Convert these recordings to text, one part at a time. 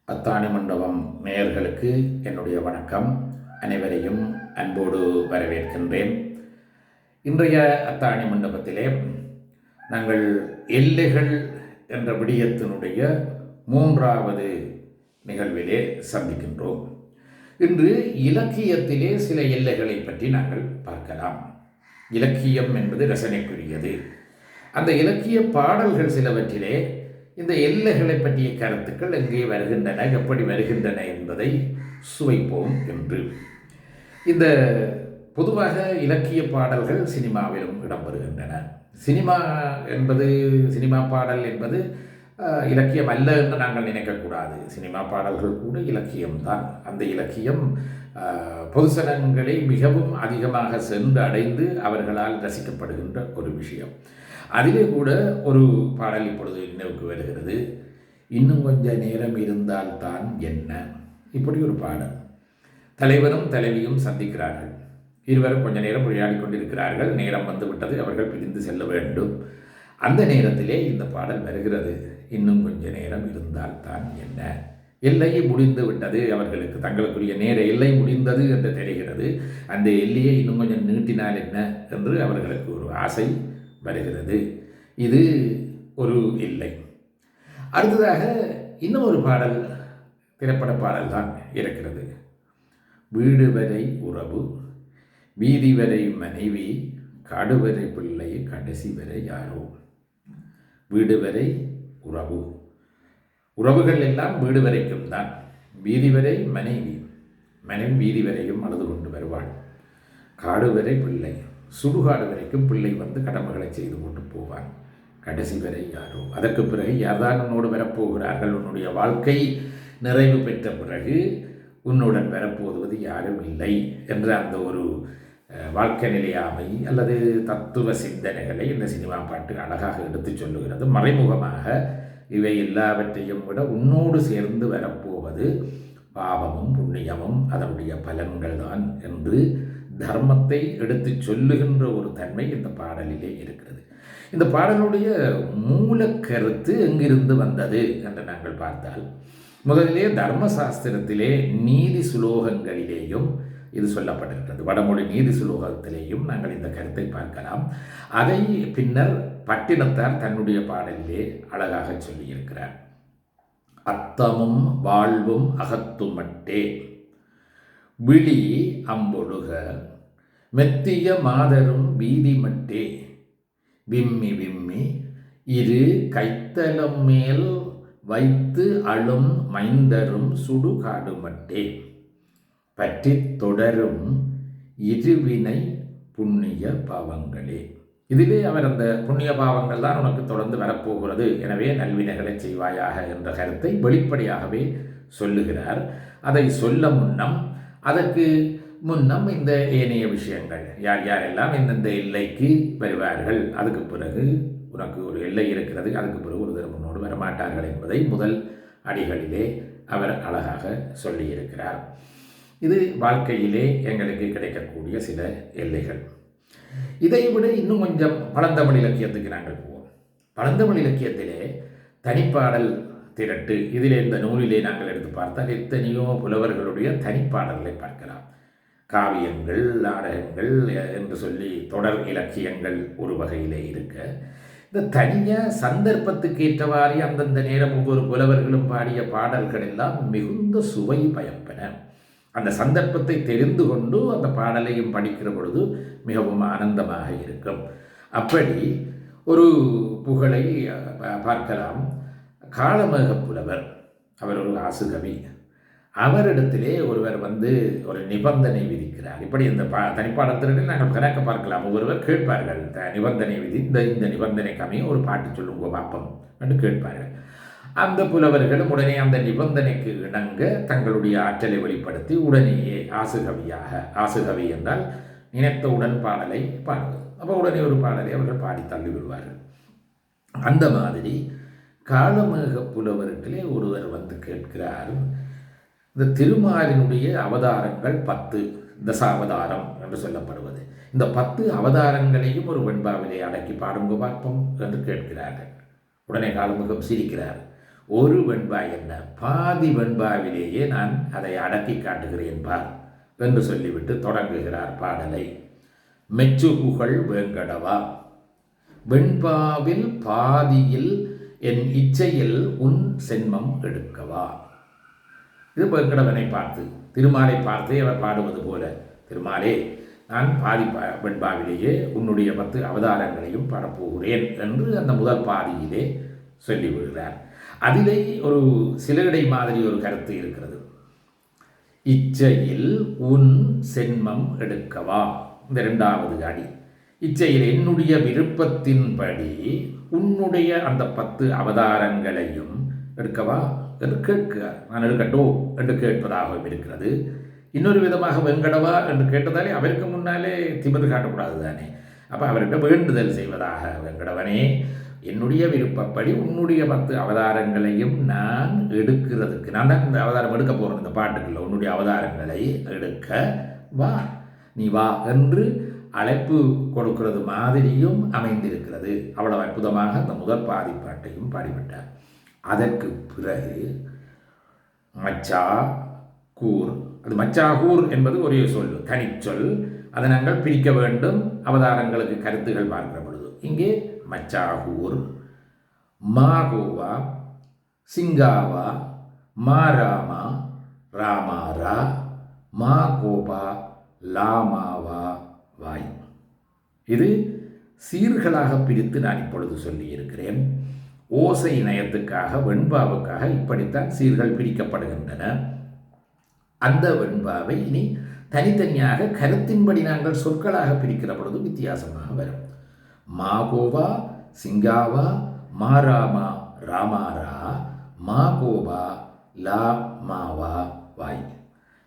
அத்தாணி மண்டபம் நேயர்களுக்கு என்னுடைய வணக்கம். அனைவரையும் அன்போடு வரவேற்கின்றேன். இன்றைய அத்தாணி மண்டபத்திலே நாங்கள் எல்லைகள் என்ற விடயத்தினுடைய 3வது நிகழ்விலே சந்திக்கின்றோம். இன்று இலக்கியத்திலே சில எல்லைகளை பற்றி நாங்கள் பார்க்கலாம். இலக்கியம் என்பது ரசனைக்குரியது. அந்த இலக்கிய பாடல்கள் சிலவற்றிலே இந்த எல்லைகளை பற்றிய கருத்துக்கள் எங்கே வருகின்றன, எப்படி வருகின்றன என்பதை சுவைப்போம் என்று. இந்த பொதுவாக இலக்கிய பாடல்கள் சினிமாவிலும் இடம்பெறுகின்றன. சினிமா பாடல் என்பது இலக்கியம் அல்ல என்று நாங்கள் நினைக்கக்கூடாது. சினிமா பாடல்கள் கூட இலக்கியம்தான். அந்த இலக்கியம் பொதுசனங்களை மிகவும் அதிகமாக சென்று அடைந்து அவர்களால் ரசிக்கப்படுகின்ற ஒரு விஷயம். அதிலே கூட ஒரு பாடல் இப்பொழுது நினைவுக்கு வருகிறது. இன்னும் கொஞ்ச நேரம் இருந்தால்தான் என்ன. இப்படி ஒரு பாடல். தலைவரும் தலைவியும் சந்திக்கிறார்கள். இருவரும் கொஞ்ச நேரம் உரையாடி கொண்டிருக்கிறார்கள். நேரம் வந்துவிட்டது, அவர்கள் பிரிந்து செல்ல வேண்டும். அந்த நேரத்திலே இந்த பாடல் வருகிறது. இன்னும் கொஞ்ச நேரம் இருந்தால்தான் என்ன. எல்லை முடிந்து விட்டது, அவர்களுக்கு தங்களுக்குரிய நேர எல்லை முடிந்தது என்று தெரிகிறது. அந்த எல்லையை இன்னும் கொஞ்சம் நீட்டினால் என்ன என்று அவர்களுக்கு ஒரு ஆசை வருகிறது. இது ஒரு எல்லை. அடுத்ததாக இன்னும் ஒரு பாடல், திரைப்பட பாடல் தான் இருக்கிறது. வீடு வரை உறவு, வீதி வரை மனைவி, காடு வரை பிள்ளை, கடைசி வரை யாரோ. வீடு வரை உறவு, உறவுகள் எல்லாம் வீடு வரைக்கும் தான். வீதி வரை மனைவி, மனைவி வீதி வரையும் அழுது கொண்டு வருவாள். காடு வரை பிள்ளை, சுடுகாடு வரைக்கும் பிள்ளை வந்து கடமைகளை செய்து கொண்டு போவான். கடைசி வரை யாரோ. அதற்கு பிறகு யார்தான் உன்னோடு வரப்போகிறார்கள், உன்னுடைய வாழ்க்கை நிறைவு பெற்ற பிறகு உன்னுடன் வரப்போதுவது யாரும் இல்லை என்ற அந்த ஒரு வாழ்க்கை நிலையாமை அல்லது தத்துவ சிந்தனைகளை இந்த சினிமா பாட்டு அழகாக எடுத்து சொல்லுகிறது. மறைமுகமாக இவை எல்லாவற்றையும் விட உன்னோடு சேர்ந்து வரப்போவது பாவமும் புண்ணியமும் அதனுடைய பலன்கள் தான் என்று தர்மத்தை எடுத்து சொல்லுகின்ற ஒரு தன்மை இந்த பாடலிலே இருக்கிறது. இந்த பாடலுடைய மூல கருத்து எங்கிருந்து வந்தது என்று நாங்கள் பார்த்தால், முதலிலே தர்மசாஸ்திரத்திலே நீதி சுலோகங்களிலேயும் இது சொல்லப்பட்டிருக்கிறது. வடமொழி நீதி சுலோகத்திலேயும் நாங்கள் இந்த கருத்தை பார்க்கலாம். அதை பின்னர் பட்டினத்தார் தன்னுடைய பாடலிலே அழகாக சொல்லியிருக்கிறார். அத்தமும் வாழ்வும் அகத்துமட்டே, விழி அம்பொழுக மெத்திய மாதரும் வீதி மட்டே, விம்மி விம்மி இரு கைத்தலம் மேல் வைத்து அழும் மைந்தரும் சுடுகாடு மட்டே, பற்றி தொடரும் இருவினை புண்ணிய பாவங்களே. இதிலே அவர் அந்த புண்ணிய பாவங்கள் தான் உனக்கு தொடர்ந்து வரப்போகிறது, எனவே நல்வினைகளை செய்வாயாக என்ற கருத்தை வெளிப்படையாகவே சொல்லுகிறார். அதை சொல்ல முன்னம், அதற்கு முன்னம் இந்த ஏனைய விஷயங்கள், யார் யாரெல்லாம் இந்தந்த எல்லைக்கு வருவார்கள், அதுக்கு பிறகு உனக்கு ஒரு எல்லை இருக்கிறது, அதுக்கு பிறகு ஒரு தரம் முன்னோடு வரமாட்டார்கள் என்பதை முதல் அடிகளிலே அவர் அழகாக சொல்லியிருக்கிறார். இது வாழ்க்கையிலே எங்களுக்கு கிடைக்கக்கூடிய சில எல்லைகள். இதை விட இன்னும் கொஞ்சம் பழந்தமிழ் இலக்கியத்துக்கு நாங்கள் போவோம். பழந்தமிழ் இலக்கியத்திலே தனிப்பாடல் திரட்டு, இதிலே இந்த நூலிலே நாங்கள் எடுத்து பார்த்தால் எத்தனையோ புலவர்களுடைய தனிப்பாடல்களை பார்க்கலாம். காவியங்கள், நாடகங்கள் என்று சொல்லி தொடர் இலக்கியங்கள் ஒரு வகையிலே இருக்க, இந்த தனியாக சந்தர்ப்பத்துக்கு ஏற்றவாறு அந்தந்த நேரம் ஒவ்வொரு புலவர்களும் பாடிய பாடல்கள் எல்லாம் மிகுந்த சுவை பயப்பன. அந்த சந்தர்ப்பத்தை தெரிந்து கொண்டு அந்த பாடலையும் படிக்கிற பொழுது மிகவும் ஆனந்தமாக இருக்கும். அப்படி ஒரு புகழை பார்க்கலாம். காளமேக புலவர், அவர் ஒரு ஆசுகவி. அவரிடத்திலே ஒருவர் வந்து ஒரு நிபந்தனை விதிக்கிறார். இப்படி இந்த தனிப்பாடத்திலே நாங்கள் கணக்க பார்க்கலாம். ஒருவர் கேட்பார்கள், நிபந்தனை விதி, இந்த நிபந்தனைக்கு அமைய ஒரு பாட்டு சொல்லுங்க பாப்பம் என்று கேட்பார்கள். அந்த புலவர்களும் உடனே அந்த நிபந்தனைக்கு இணங்க தங்களுடைய ஆற்றலை வெளிப்படுத்தி உடனேயே ஆசுகவி என்றால் நினைத்தவுடன் பாடலை பாடுவது. அப்போ உடனே ஒரு பாடலை அவர்கள் பாடி தள்ளி விடுவார்கள். அந்த மாதிரி காளமேக புலவர்களே ஒருவர் வந்து கேட்கிறார், இந்த திருமாலினுடைய அவதாரங்கள் 10 தசாவதாரம் என்று சொல்லப்படுவது, இந்த 10 அவதாரங்களையும் ஒரு வெண்பாவிலே அடக்கி பாடுங்க பார்ப்போம் என்று கேட்கிறார்கள். உடனே காளமேகம் சிரிக்கிறார். ஒரு வெண்பா என்ன, பாதி வெண்பாவிலேயே நான் அதை அடக்கி காட்டுகிறேன் பார் என்று சொல்லிவிட்டு தொடங்குகிறார் பாடலை. மெச்சுகுகள் வேங்கடவா, வெண்பாவில் பாதியில் என் இச்சையில் உன் சென்மம் எடுக்கவா. இது வேங்கடவனை பார்த்து, திருமாலை பார்த்து அவர் பாடுவது போல, திருமாலே நான் பாதி வெண்பாவிலேயே உன்னுடைய 10 அவதாரங்களையும் பாடப்போகிறேன் என்று அந்த முதல் பாதியிலே சொல்லிவிடுகிறார். அதிலே ஒரு சிலடை மாதிரி ஒரு கருத்து இருக்கிறது. இச்சையில் உன் சென்மம் எடுக்கவா, இந்த 2வது அடி. இச்சையில் என்னுடைய விருப்பத்தின்படி உன்னுடைய அந்த 10 அவதாரங்களையும் எடுக்கவா என்று கேட்க, நான் எடுக்கட்டோ என்று கேட்பதாகவும் இருக்கிறது. இன்னொரு விதமாக வெங்கடவா என்று கேட்டதாலே அவருக்கு முன்னாலே திமிர் காட்டக்கூடாது தானே. அப்போ அவர்கிட்ட வேண்டுதல் செய்வதாக, வெங்கடவனே என்னுடைய விருப்பப்படி உன்னுடைய 10 அவதாரங்களையும் நான் எடுக்கிறதுக்கு, நான் தான் இந்த அவதாரம் எடுக்க போகிறேன் இந்த பாட்டுக்குள்ள, உன்னுடைய அவதாரங்களை எடுக்க வா, நீ வா என்று அழைப்பு கொடுக்கிறது மாதிரியும் அமைந்திருக்கிறது. அவ்வளவு அற்புதமாக அந்த முதல் பாதி பாட்டையும் பாடிவிட்டார். அதற்கு பிறகு மச்சா கூர், அது மச்சாகூர் என்பது ஒரே சொல், தனிச்சொல். அதை நாங்கள் பிரிக்க வேண்டும் அவதாரங்களுக்கு கருத்துகள் பார்க்கிற பொழுது. இங்கே மச்சாகூர், மாகோவா, சிங்காவா, மாராமா, ராமாரா, மா கோபா, லாமாவா வாய். இது சீர்களாக பிரித்து நான் இப்பொழுது சொல்லியிருக்கிறேன். ஓசை நயத்துக்காக, வெண்பாவுக்காக இப்படித்தான் சீர்கள் பிரிக்கப்படுகின்றன. அந்த வெண்பாவை இனி தனித்தனியாக கருத்தின்படி நாங்கள் சொற்களாக பிரிக்கிற பொழுது வித்தியாசமாக வரும். மாகோவா, சிங்காவா, மாராமா, ராமாரா, மாகோபா, லா மாவா வாய்.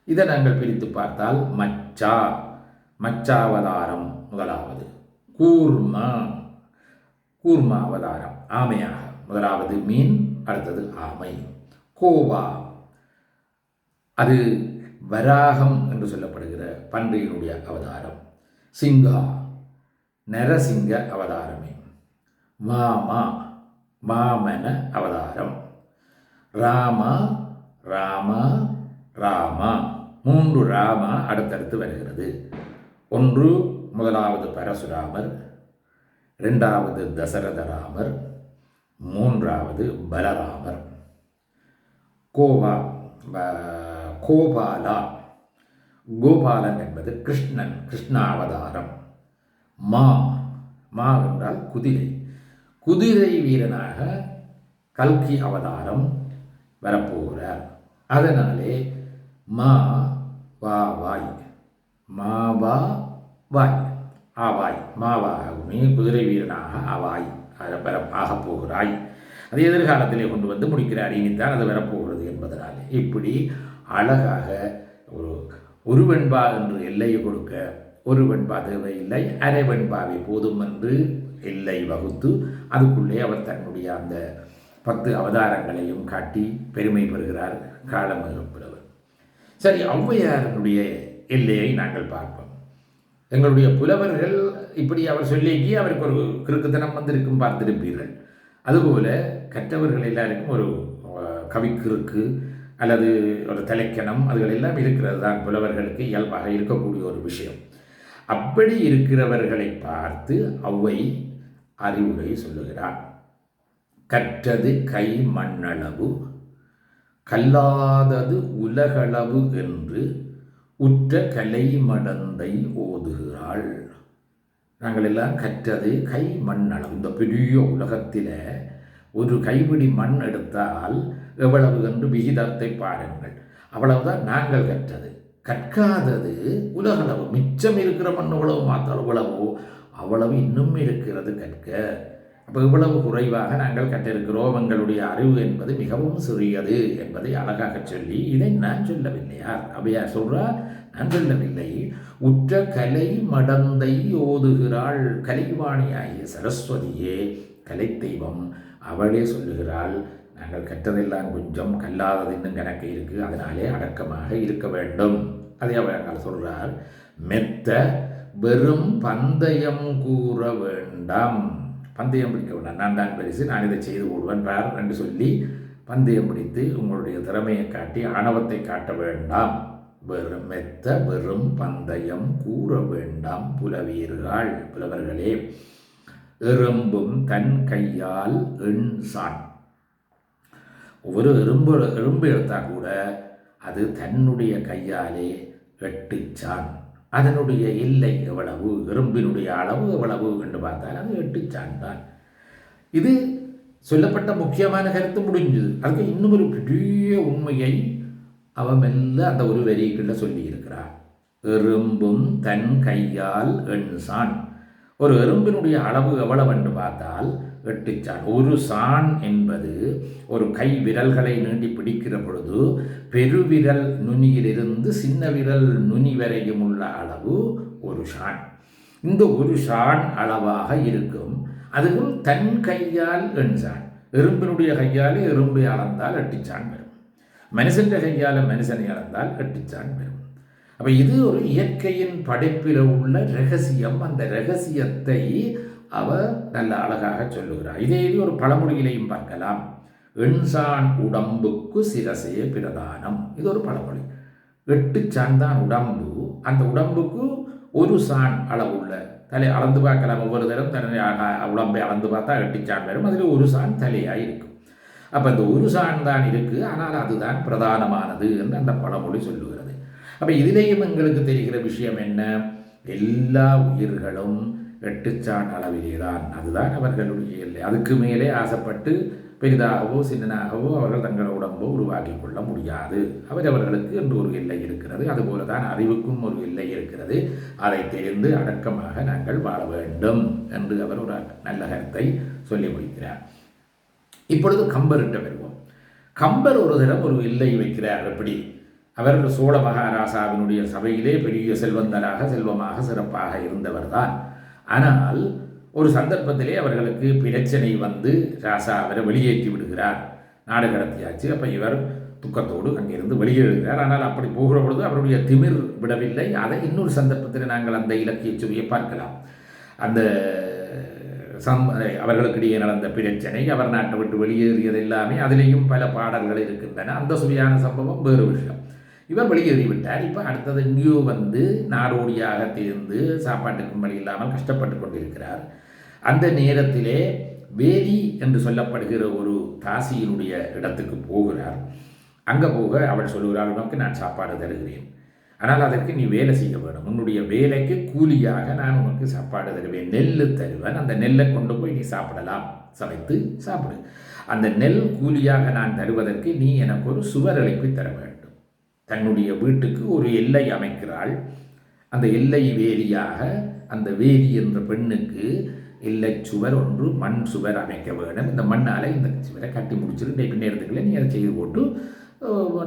இதை நாங்கள் பிரித்து பார்த்தால் மச்சா, மச்சாவதாரம் முதலாவது. கூர்மா, கூர்மா அவதாரம் ஆமையாக, முதலாவது மீன், அடுத்தது ஆமை. கோவா, அது வராகம் என்று சொல்லப்படுகிற பன்றியினுடைய அவதாரம். சிங்கா, நரசிங்க அவதாரமே. வாமா, வாமன அவதாரம். ராமா, ராமா, ராமா, 3 ராமா அடுத்தடுத்து வருகிறது. ஒன்று முதலாவது பரசுராமர், 2வது தசரதராமர், 3வது பலராமர். கோவா, கோபாலா, கோபாலன் என்பது கிருஷ்ணன், கிருஷ்ணாவதாரம். மா, மா என்றால் குதிரை, குதிரை வீரனாக கல்கி அவதாரம் வரப்போகிறார். அதனாலே மா வா வாய், மாவா வாய், ஆவாய், மாவாகவுமே குதிரை வீரனாக ஆவாய் ஆகப் போகிறாய். அது எதிர்காலத்திலே கொண்டு வந்து முடிக்கிறார், இனித்தான் அது வரப்போகிறது என்பதனாலே. இப்படி அழகாக ஒரு வெண்பா என்று எல்லையை கொடுக்க, ஒரு வெண்பா தேவையில்லை, அரை வெண்பாவை போதும் என்று எல்லை வகுத்து அதுக்குள்ளே அவர் தன்னுடைய அந்த 10 அவதாரங்களையும் காட்டி பெருமை பெறுகிறார் காளமேகப்புலவர். சரி, ஔவையாரனுடைய எல்லையை நாங்கள் பார்ப்போம். எங்களுடைய புலவர்கள் இப்படி அவர் சொல்லிக்கி அவருக்கு ஒரு கிறுக்குத்தனம் வந்திருக்கும் பார்த்திருப்பீர்கள். அதுபோல கற்றவர்கள் எல்லாருக்கும் ஒரு கவிக்கிறுக்கு அல்லது ஒரு தலைக்கணம் அதுகள் எல்லாம் இருக்கிறது தான் புலவர்களுக்கு இயல்பாக இருக்கக்கூடிய ஒரு விஷயம். அப்படி இருக்கிறவர்களை பார்த்து ஔவை அறிவுரை சொல்லுகிறார். கற்றது கை மண்ணளவு, கல்லாதது உலகளவு என்று உற்ற கலை மடந்தை ஓதுகிறாள். நாங்கள் எல்லாம் கற்றது கை மண்ணளவு. இந்த பெரிய உலகத்தில் ஒரு கைப்பிடி மண் எடுத்தால் எவ்வளவு என்று விகிதத்தை பாருங்கள். அவ்வளவுதான் நாங்கள் கற்றது. கற்காதது உலகளவு. மிச்சம் இருக்கிற மண் எவ்வளவு மாற்றால் எவ்வளவோ அவ்வளவு இன்னும் இருக்கிறது கற்க. அப்போ இவ்வளவு குறைவாக நாங்கள் கற்றிருக்கிறோம். எங்களுடைய அறிவு என்பது மிகவும் சிறியது என்பதை அழகாக சொல்லி, இதை நான் சொல்லவில்லையார் அவையார் சொல்றார், நான் சொல்லவில்லை. உற்ற கலை மடந்தை ஓதுகிறாள். கலைவாணியாகிய சரஸ்வதியே கலை தெய்வம், அவளே சொல்லுகிறாள், நாங்கள் கற்றதெல்லாம் கொஞ்சம், கல்லாதது இன்னும் கணக்கு இருக்குது, அதனாலே அடக்கமாக இருக்க வேண்டும். அதை அவர் சொல்கிறார். மெத்த வெறும் பந்தயம் கூற வேண்டாம். பந்தயம் பிடிக்க வேண்டாம், நான் தான் பரிசு, நான் இதை செய்து விடுவேன் பார் என்று சொல்லி பந்தயம் பிடித்து உங்களுடைய திறமையை காட்டி ஆணவத்தை காட்ட வேண்டாம். வெறும் பந்தயம் கூற வேண்டாம் புலவீர்கள். புலவர்களே, எறும்பும் தன் கையால் எண்சான். ஒவ்வொரு எறும்பு எடுத்தால் கூட அது தன்னுடைய கையாலே எட்டுச்சான். அதனுடைய எல்லை எவ்வளவு, எறும்பினுடைய அளவு எவ்வளவு என்று பார்த்தால் அது 8 சான் தான். இது சொல்லப்பட்ட முக்கியமான கருத்து முடிஞ்சது. அதுக்கு இன்னும் ஒரு பெரிய உண்மையை அவன் மெல்ல அந்த ஒரு வரிக்குள்ள சொல்லி இருக்கிறான். எறும்பும் தன் கையால் எண்சான். ஒரு எறும்பினுடைய அளவு எவ்வளவு என்று பார்த்தால் 8 சான். ஒரு சான் என்பது ஒரு கை விரல்களை நீண்டி பிடிக்கிற பொழுது பெருவிரல் நுனியிலிருந்து சின்ன விரல் நுனி வரையும் உள்ள அளவு ஒரு சான். இந்த ஒரு சான் அளவாக இருக்கும். அதுவும் தன் கையால் எண்சான். எறும்பினுடைய கையால் எறும்பை அளந்தால் 8 சான் வரும். மனுஷன் கையால் மனுஷனை அளந்தால் 8 சான் வரும். அப்போ இது ஒரு இயற்கையின் படைப்பில் உள்ள ரகசியம். அந்த ரகசியத்தை அவர் நல்ல அழகாக சொல்லுகிறார். இதே ஒரு பழமொழியிலையும் பார்க்கலாம். எண்சான் உடம்புக்கு சிரசே பிரதானம். இது ஒரு பழமொழி. 8 சான் தான் உடம்பு. அந்த உடம்புக்கு ஒரு சான் அளவுள்ள தலை அளந்து பார்க்கலாம். ஒவ்வொரு தரம் தன்னை உடம்பை அளந்து பார்த்தா 8 சான் வரும். அதில் ஒரு சான் தலையாக இருக்கும். அப்போ இந்த ஒரு சான் தான் இருக்குது, ஆனால் அதுதான் பிரதானமானது என்று அந்த பழமொழி சொல்லுகிறது. அப்போ இதிலேயும் எங்களுக்கு தெரிகிற விஷயம் என்ன? எல்லா உயிர்களும் 8 சான் அளவிலே தான். அதுதான் அவர்களுடைய எல்லை. அதுக்கு மேலே ஆசைப்பட்டு பெரிதாகவோ சின்னனாகவோ அவர்கள் தங்கள் உடம்போ உருவாக்கி கொள்ள முடியாது. அவர்களுக்கு என்று ஒரு எல்லை இருக்கிறது. அதுபோல தான் அறிவுக்கும் ஒரு எல்லை இருக்கிறது. அதை தெரிந்து அடக்கமாக நாங்கள் வாழ வேண்டும் என்று அவர் ஒரு நல்ல கருத்தை சொல்லி முடிக்கிறார். இப்பொழுது கம்பர்கிட்ட வருவோம். கம்பர் ஒரு தரம் ஒரு எல்லை வைக்கிறார். எப்படி? அவர் சோழ மகாராசாவினுடைய சபையிலே பெரிய செல்வந்தராக செல்வமாக சிறப்பாக இருந்தவர் தான். ஆனால் ஒரு சந்தர்ப்பத்திலே அவர்களுக்கு பிரச்சனை வந்து ராசா அவரை வெளியேற்றி விடுகிறார். நாடு கடத்தியாச்சு. அப்போ இவர் துக்கத்தோடு அங்கிருந்து வெளியேறுகிறார். ஆனால் அப்படி போகிற பொழுது அவருடைய திமிர் விடவில்லை. அதை இன்னொரு சந்தர்ப்பத்தில் நாங்கள் அந்த இலக்கிய சுவையை பார்க்கலாம். அந்த அவர்களுக்கிடையே நடந்த பிரச்சனை, அவர் நாட்டை விட்டு வெளியேறியது எல்லாமே அதிலேயும் பல பாடல்கள் இருக்கின்றன. அந்த சுவையான சம்பவம் வேறு விஷயம். இவர் வெளியேறிவிட்டார். இப்போ அடுத்தது எங்கேயோ வந்து நாடோடியாக தேர்ந்து சாப்பாட்டுக்கும் வழி இல்லாமல் கஷ்டப்பட்டு கொண்டிருக்கிறார். அந்த நேரத்திலே வேலி என்று சொல்லப்படுகிற ஒரு தாசியினுடைய இடத்துக்கு போகிறார். அங்கே போக அவள் சொல்லுகிறாள், உனக்கு நான் சாப்பாடு தருகிறேன், ஆனால் அதற்கு நீ வேலை செய்ய வேணும். உன்னுடைய வேலைக்கு கூலியாக நான் உனக்கு சாப்பாடு தருவேன், நெல் தருவேன். அந்த நெல்லை கொண்டு போய் நீ சாப்பிடலாம், சமைத்து சாப்பிடு. அந்த நெல் கூலியாக நான் தருவதற்கு நீ எனக்கு ஒரு சுவர் எழுப்பி தர வேண்டும். தன்னுடைய வீட்டுக்கு ஒரு எல்லை அமைக்கிறாள். அந்த எல்லை வேலியாக அந்த வேலி என்ற பெண்ணுக்கு எல்லை சுவர் ஒன்று மண் சுவர் அமைக்க வேண்டும். இந்த மண்ணால் இந்த சுவரை கட்டி முடிச்சிட்டு பின்னேறதுக்குள்ளே நீ அதை செய்து போட்டு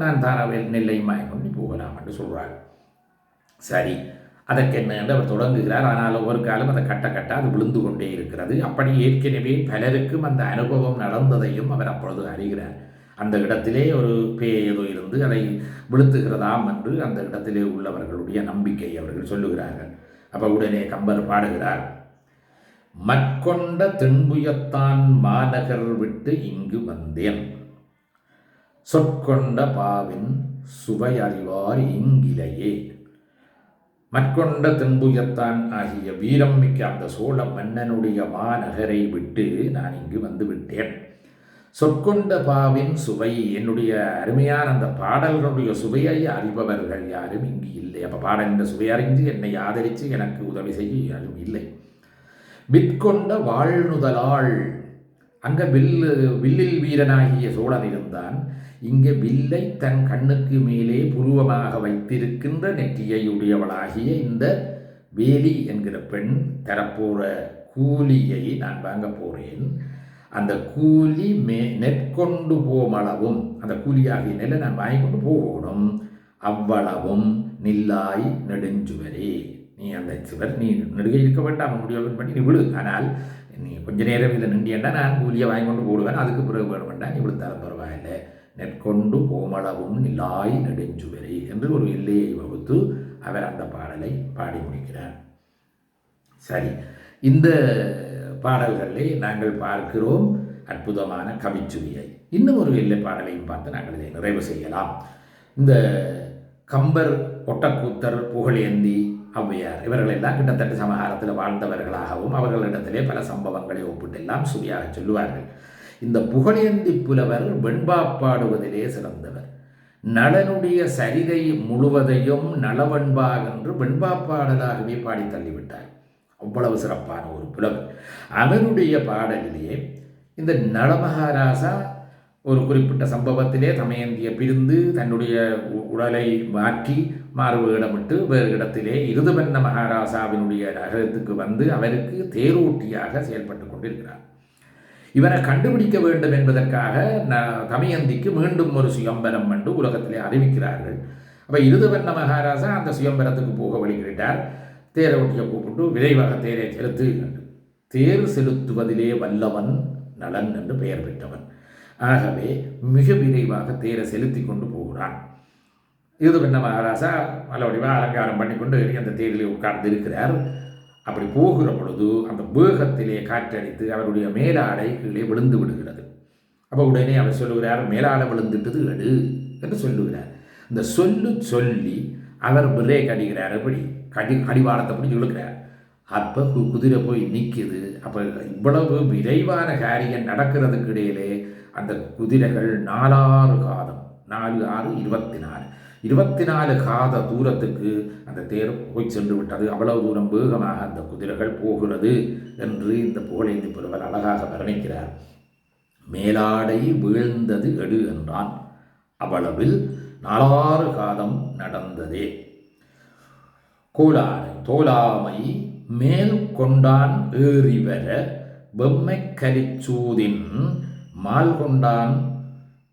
நான் தாராவேல் நெல்லையும் வாங்கி போகலாம் என்று சொல்கிறாள். சரி, அதற்கு என்ன என்று அவர் தொடங்குகிறார். ஆனால் ஒவ்வொரு காலம் அதை கட்ட அது விழுந்து கொண்டே இருக்கிறது. அப்படி ஏற்கனவே பலருக்கும் அந்த அனுபவம் நடந்ததையும் அவர் அப்பொழுது அறிகிறார். அந்த இடத்திலே ஒரு பேய் ஏதோ இருந்து அதை விழுத்துகிறதாம் என்று அந்த இடத்திலே உள்ளவர்களுடைய நம்பிக்கை அவர்கள் சொல்லுகிறார்கள். அப்போ உடனே கம்பர் பாடுகிறார். மற்கொண்ட தென்புயத்தான் மாநகர் விட்டு இங்கு வந்தேன், சொற்கொண்ட பாவின் சுவை அறிவார் இங்கிலேயே. மற்கொண்ட தென்புயத்தான் ஆகிய வீரம் மிக்க அந்த சோழ மன்னனுடைய மாநகரை விட்டு நான் இங்கு வந்து விட்டேன். சொற்கொண்ட பாவின் சுவை, என்னுடைய அருமையான அந்த பாடல்களுடைய சுவையை அறிபவர்கள் யாரும் இங்கு இல்லை. அப்போ பாடலின் சுவை அறிந்து என்னை ஆதரித்து எனக்கு உதவி செய்ய யாரும் இல்லை. விற்கொண்ட வாழ்நுதலாள், அங்கே வில்லில் வீரனாகிய சோழன் இருந்தான். இங்கே வில்லை தன் கண்ணுக்கு மேலே புருவமாக வைத்திருக்கின்ற நெற்றியையுடையவளாகிய இந்த வேலி என்கிற பெண் தரப்போற கூலியை நான் வாங்க போகிறேன். அந்த கூலி நெற்கொண்டு போமளவும், அந்த கூலியாகிய நெல்லை நான் வாங்கி கொண்டு போகணும். அவ்வளவும் நில்லாய் நெடுஞ்சுவரே, நீ அந்த சுவர் நீ நெடுகை இருக்க வேண்டாம், முடியும் பண்ணி நீ விழு. ஆனால் நீ கொஞ்ச நேரம் இதில் நின்றியண்டா நான் கூலியை வாங்கி கொண்டு போடுவேன், அதுக்கு பிறகு வேணும் வேண்டாம், நீ விழுத்தாலும் பரவாயில்லை. நெற்கொண்டு போமளவும் நில்லாய் நெடுஞ்சுவரே என்று ஒரு எல்லையை வகுத்து அவர் அந்த பாடலை பாடி முடிக்கிறார். சரி, இந்த பாடல்களை நாங்கள் பார்க்கிறோம். அற்புதமான கவிச்சுரியை. இன்னும் ஒரு எல்லைப்பாடலையும் பார்த்து நாங்கள் இதை நிறைவு செய்யலாம். இந்த கம்பர், ஒட்டக்கூத்தர், புகழேந்தி, ஔவையார் இவர்களெல்லாம் கிட்டத்தட்ட சமகாலத்தில் வாழ்ந்தவர்களாகவும் அவர்களிடத்திலே பல சம்பவங்களை ஒப்பிட்டெல்லாம் சுவையாக சொல்லுவார்கள். இந்த புகழேந்தி புலவர் வெண்பாப்பாடுவதிலே சிறந்தவர். நளனுடைய சரிதை முழுவதையும் நளவெண்பாக என்று வெண்பாப்பாடலாகவே பாடி தள்ளிவிட்டார். அவ்வளவு சிறப்பான ஒரு புலவர். அவருடைய பாடலிலே இந்த நளமகாராசா ஒரு குறிப்பிட்ட சம்பவத்திலே தமயந்திய பிரிந்து தன்னுடைய உடலை மாற்றி மாறுவேடமிட்டு வேறு இடத்திலே இருதுவண்ண மகாராசாவினுடைய நகரத்துக்கு வந்து அவருக்கு தேரோட்டியாக செயல்பட்டு கொண்டிருக்கிறார். இவனை கண்டுபிடிக்க வேண்டும் என்பதற்காக தமயந்திக்கு மீண்டும் ஒரு சுயம்பரம் என்று உலகத்திலே அறிவிக்கிறார்கள். அப்போ இருதுவண்ண மகாராஜா அந்த சுயம்பரத்துக்கு போக வழிகிட்டார். தேரோட்டியை கூப்பிட்டு விரைவாக தேரை செலுத்து. தேர் செலுத்துவதிலே வல்லவன் நளன் என்று பெயர் பெற்றவன். ஆகவே மிக விரைவாக தேரை செலுத்தி கொண்டு போகிறான். இருதுவண்ண மகாராஜா நல்லபடியாக அலங்காரம் பண்ணி கொண்டு அந்த தேரிலே உட்கார்ந்து இருக்கிறார். அப்படி போகிற பொழுது அந்த வேகத்திலே காற்றடித்து அவருடைய மேலாடை கீழே விழுந்து விடுகிறது. அப்போ உடனே அவர் சொல்லுகிறார், மேலாடை விழுந்துட்டது எடு என்று சொல்லுகிறார். இந்த சொல்லி அவர் பிரேக் அடிக்கிறார். எப்படி கடிவாளத்தை பிடிச்சி இழுக்கிறார். அப்போ குதிரை போய் நிற்கிது. அப்போ இவ்வளவு விரைவான காரியம் நடக்கிறதுக்கு இடையிலே அந்த குதிரைகள் 4 காதம் 4 6 24 காத தூரத்துக்கு அந்த தேர் போய் சென்று விட்டது. அவ்வளவு தூரம் வேகமாக அந்த குதிரைகள் போகிறது என்று இந்த புகழேந்தி புலவர் அழகாக வர்ணிக்கிறார். மேலாடை வீழ்ந்தது எடு என்றான், அவ்வளவில் 4 காதம் நடந்ததே. கோலானை தோலாமை மேல் கொண்டான் ஏறிவர வெம்மை கலிச்சூதின் மால் கொண்டான்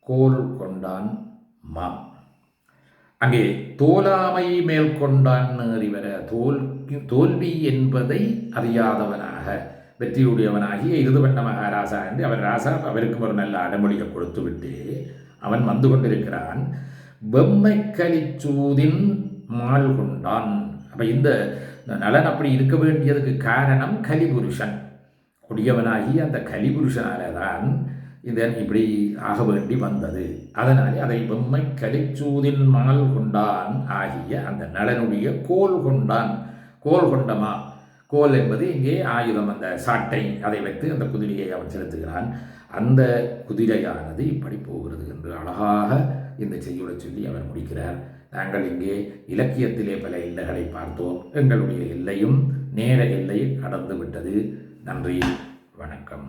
கோல் கொண்டான் மா. அங்கே தோலாமை மேல் கொண்டான் அறிவர தோல்வி என்பதை அறியாதவனாக வெற்றியுடையவனாகிய இருதுவண்ண மகாராசா என்று அவர் ராசா அவருக்கு ஒரு நல்ல அடமொழியை கொடுத்து விட்டு அவன் வந்து கொண்டிருக்கிறான். வெம்மை கலிச்சூதின் மால் கொண்டான். அப்போ இந்த நலன் அப்படி இருக்க வேண்டியதுக்கு காரணம் கலிபுருஷன். கொடியவனாகி அந்த கலிபுருஷனால தான் இந்த இப்படி ஆக வேண்டி வந்தது. அதனாலே அதை வெம்மை கலிச்சூதின் மால் கொண்டான் ஆகிய அந்த நலனுடைய கோல் கொண்டான். கோல் கொண்டமா, கோல் என்பது இங்கே ஆயுதம், அந்த சாட்டை, அதை வைத்து அந்த குதிரையை அவன் செலுத்துகிறான். அந்த குதிரையானது இப்படி போகிறது என்று அழகாக இந்த செய்யுளை சொல்லி அவர் முடிக்கிறார். நாங்கள் இங்கே இலக்கியத்திலே பல எல்லைகளை பார்த்தோம். எங்களுடைய எல்லையும் நேர எல்லை கடந்து விட்டது. நன்றி, வணக்கம்.